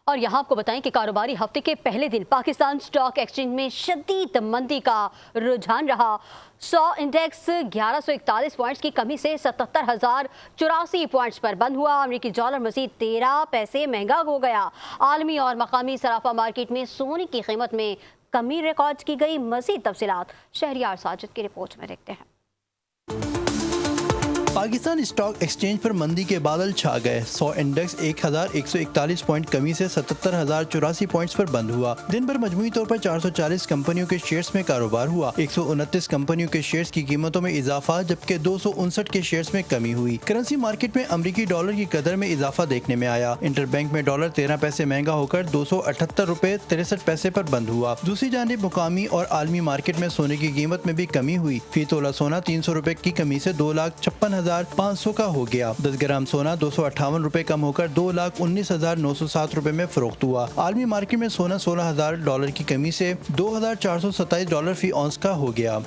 اور یہاں آپ کو بتائیں کہ کاروباری ہفتے کے پہلے دن پاکستان سٹاک ایکسچینج میں شدید مندی کا رجحان رہا۔ 100 انڈیکس 1141 پوائنٹس کی کمی سے 77,084 پوائنٹس پر بند ہوا۔ امریکی ڈالر مزید 13 پیسے مہنگا ہو گیا۔ عالمی اور مقامی صرافہ مارکیٹ میں سونے کی قیمت میں کمی ریکارڈ کی گئی۔ مزید تفصیلات شہریار ساجد کی رپورٹ میں دیکھتے ہیں۔ پاکستان سٹاک ایکسچینج پر مندی کے بادل چھا گئے۔ 100 انڈیکس 1141 پوائنٹ کمی سے 77,084 پوائنٹس پر بند ہوا۔ دن بھر مجموعی طور پر 440 کمپنیوں کے شیئرز میں کاروبار ہوا۔ 129 کمپنیوں کے شیئرز کی قیمتوں میں اضافہ جبکہ 259 کے شیئرز میں کمی ہوئی۔ کرنسی مارکیٹ میں امریکی ڈالر کی قدر میں اضافہ دیکھنے میں آیا۔ انٹر بینک میں ڈالر 13 پیسے مہنگا ہو کر 278 روپے 63 پیسے پر بند ہوا۔ دوسری جانب مقامی اور عالمی مارکیٹ میں سونے کی قیمت میں بھی کمی ہوئی۔ فی تولہ سونا 300 روپے کی کمی سے 2,56,500 کا ہو گیا۔ 10 گرام سونا 258 روپے کم ہو کر 2,19,907 روپے میں فروخت ہوا۔ عالمی مارکیٹ میں سونا $16,000 کی کمی سے $2,427 فی اونس کا ہو گیا۔